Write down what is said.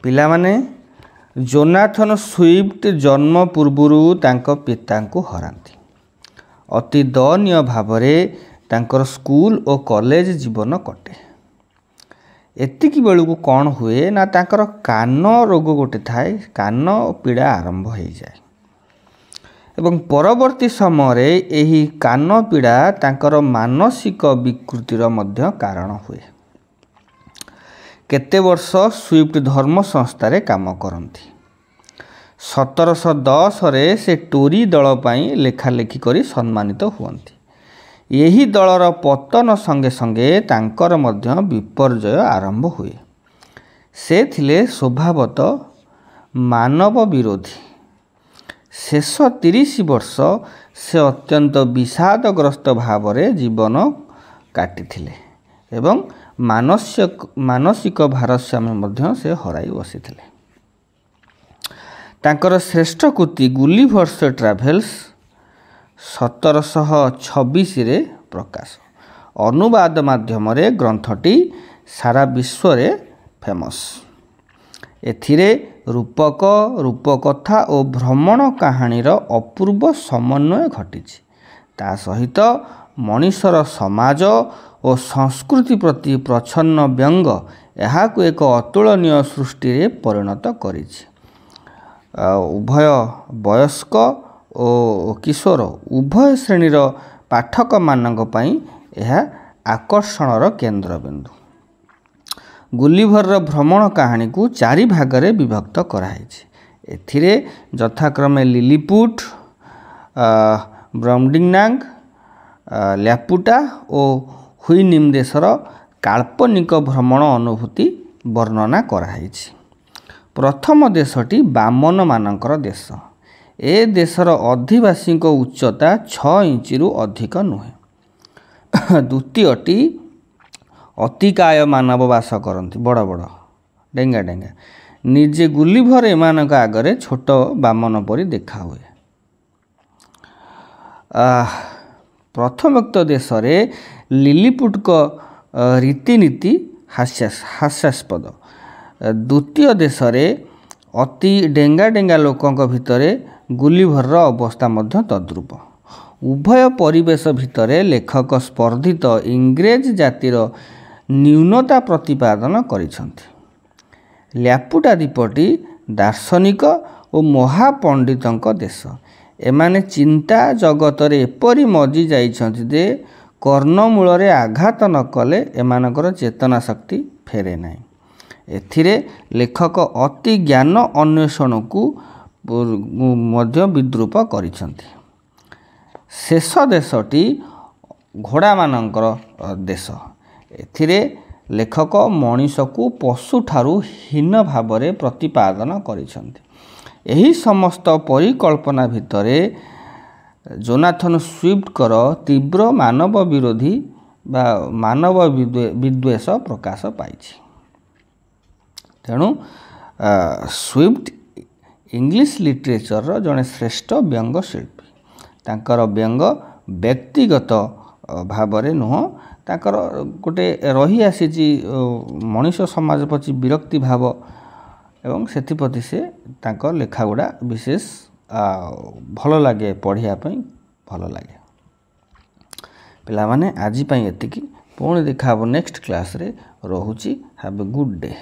ପିଲାମାନେ ଯୋନାଥନ ସ୍ୱିଫ୍ଟ ଜନ୍ମ ପୂର୍ବରୁ ତାଙ୍କ ପିତାଙ୍କୁ ହରାନ୍ତି। ଅତି ଦୟନୀୟ ଭାବରେ ତାଙ୍କର ସ୍କୁଲ ଓ କଲେଜ ଜୀବନ କଟେ। ଏତିକି ବେଳକୁ କ'ଣ ହୁଏ ନା ତାଙ୍କର କାନ ରୋଗ ଗୋଟେ ଥାଏ, କାନ ପୀଡ଼ା ଆରମ୍ଭ ହୋଇଯାଏ ଏବଂ ପରବର୍ତ୍ତୀ ସମୟରେ ଏହି କାନ ପୀଡ଼ା ତାଙ୍କର ମାନସିକ ବିକୃତିର ମଧ୍ୟ କାରଣ ହୁଏ। କେତେ ବର୍ଷ ସ୍ୱିଫ୍ଟ ଧର୍ମ ସଂସ୍ଥାରେ କାମ କରନ୍ତି। 1710ରେ ସେ ଟୋରି ଦଳ ପାଇଁ ଲେଖାଲେଖି କରି ସମ୍ମାନିତ ହୁଅନ୍ତି। ଏହି ଦଳର ପତନ ସଙ୍ଗେ ସଙ୍ଗେ ତାଙ୍କର ମଧ୍ୟ ବିପର୍ଯ୍ୟୟ ଆରମ୍ଭ ହୁଏ। ସେ ଥିଲେ ସ୍ୱଭାବତଃ ମାନବ ବିରୋଧୀ। ଶେଷ 30 ବର୍ଷ ସେ ଅତ୍ୟନ୍ତ ବିଷାଦଗ୍ରସ୍ତ ଭାବରେ ଜୀବନ କାଟିଥିଲେ ଏବଂ ମାନସିକ ଭାରସାମ୍ୟ ମଧ୍ୟ ସେ ହରାଇ ବସିଥିଲେ। ତାଙ୍କର ଶ୍ରେଷ୍ଠ କୃତି ଗୁଲିଭର୍ସ ଟ୍ରାଭେଲ୍ସ 1726ରେ ପ୍ରକାଶ। ଅନୁବାଦ ମାଧ୍ୟମରେ ଗ୍ରନ୍ଥଟି ସାରା ବିଶ୍ୱରେ ଫେମସ୍। ଏଥିରେ ରୂପକ, ରୂପକଥା ଓ ଭ୍ରମଣ କାହାଣୀର ଅପୂର୍ବ ସମନ୍ୱୟ ଘଟିଛି। ତା ସହିତ ମଣିଷର ସମାଜ ଓ ସଂସ୍କୃତି ପ୍ରତି ପ୍ରଚ୍ଛନ୍ନ ବ୍ୟଙ୍ଗ ଏହାକୁ ଏକ ଅତୁଳନୀୟ ସୃଷ୍ଟିରେ ପରିଣତ କରିଛି। ଉଭୟ ବୟସ୍କ ଓ କିଶୋର ଉଭୟ ଶ୍ରେଣୀର ପାଠକମାନଙ୍କ ପାଇଁ ଏହା ଆକର୍ଷଣର କେନ୍ଦ୍ରବିନ୍ଦୁ। ଗୁଲିଭରର ଭ୍ରମଣ କାହାଣୀକୁ 4 ଭାଗରେ ବିଭକ୍ତ କରାଯାଇଛି। ଏଥିରେ ଯଥାକ୍ରମେ ଲିଲିପୁଟ, ବ୍ରମ୍‌ଡିଙ୍ଗ୍‌ନାଗ, ଲ୍ୟାପୁଟା ଓ ହୁଇନିମ୍ ଦେଶର କାଳ୍ପନିକ ଭ୍ରମଣ ଅନୁଭୂତି ବର୍ଣ୍ଣନା କରାଯାଇଛି। ପ୍ରଥମ ଦେଶଟି ବାମନମାନଙ୍କର ଦେଶ। ଏ ଦେଶର ଅଧିବାସୀଙ୍କ ଉଚ୍ଚତା 6 ଇଞ୍ଚରୁ ଅଧିକ ନୁହେଁ। ଦ୍ୱିତୀୟଟି ଅତିକାୟ ମାନବ ବାସ କରନ୍ତି, ବଡ଼ ବଡ଼ ଡେଙ୍ଗା ଡେଙ୍ଗା। ନିଜେ ଗୁଲିଭର ଏମାନଙ୍କ ଆଗରେ ଛୋଟ ବାମନ ପରି ଦେଖାହୁଏ। ପ୍ରଥମୋକ୍ତ ଦେଶରେ ଲିଲିପୁଟଙ୍କ ରୀତିନୀତି ହାସ୍ୟାସ୍ପଦ। ଦ୍ୱିତୀୟ ଦେଶରେ ଅତି ଡେଙ୍ଗା ଡେଙ୍ଗା ଲୋକଙ୍କ ଭିତରେ ଗୁଲିଭରର ଅବସ୍ଥା ମଧ୍ୟ ତଦ୍ରୂପ। ଉଭୟ ପରିବେଶ ଭିତରେ ଲେଖକ ସ୍ପର୍ଦ୍ଧିତ ଇଂରେଜ ଜାତିର ନ୍ୟୁନତା ପ୍ରତିପାଦନ କରିଛନ୍ତି। ଲ୍ୟାପୁଟା ଦ୍ୱୀପଟି ଦାର୍ଶନିକ ଓ ମହାପଣ୍ଡିତଙ୍କ ଦେଶ। ଏମାନେ ଚିନ୍ତା ଜଗତରେ ଏପରି ମଜି ଯାଇଛନ୍ତି ଯେ କର୍ଣ୍ଣମୂଳରେ ଆଘାତ ନ କଲେ ଏମାନଙ୍କର ଚେତନା ଶକ୍ତି ଫେରେ ନାହିଁ। ଏଥିରେ ଲେଖକ ଅତି ଜ୍ଞାନ ଅନ୍ୱେଷଣକୁ ମଧ୍ୟ ବିଦ୍ରୂପ କରିଛନ୍ତି। ଶେଷ ଦେଶଟି ଘୋଡ଼ାମାନଙ୍କର ଦେଶ। ଏଥିରେ ଲେଖକ ମଣିଷକୁ ପଶୁଠାରୁ ହୀନ ଭାବରେ ପ୍ରତିପାଦନ କରିଛନ୍ତି। ଏହି ସମସ୍ତ ପରିକଳ୍ପନା ଭିତରେ ଯୋନାଥନ ସ୍ୱିଫ୍ଟଙ୍କର ତୀବ୍ର ମାନବ ବିରୋଧୀ ବା ମାନବ ବିଦ୍ୱେଷ ପ୍ରକାଶ ପାଇଛି। ତେଣୁ ସ୍ୱିଫ୍ଟ ଇଂଲିଶ ଲିଟରେଚରର ଜଣେ ଶ୍ରେଷ୍ଠ ବ୍ୟଙ୍ଗ ଶିଳ୍ପୀ। ତାଙ୍କର ବ୍ୟଙ୍ଗ ବ୍ୟକ୍ତିଗତ ଭାବରେ ନୁହଁ, ତାଙ୍କର ଗୋଟେ ରହିଆସିଛି ମଣିଷ ସମାଜ ପ୍ରତି ବିରକ୍ତି ଭାବ ଏବଂ ସେଥିପ୍ରତି ସେ ତାଙ୍କ ଲେଖାଗୁଡ଼ା ବିଶେଷ ଭଲ ଲାଗେ, ପଢ଼ିବା ପାଇଁ ଭଲ ଲାଗେ। ପିଲାମାନେ ଆଜି ପାଇଁ ଏତିକି। ପୁଣି ଦେଖା ହେବ ନେକ୍ସଟ କ୍ଲାସ୍ରେ। ରହୁଛି। Have a good day.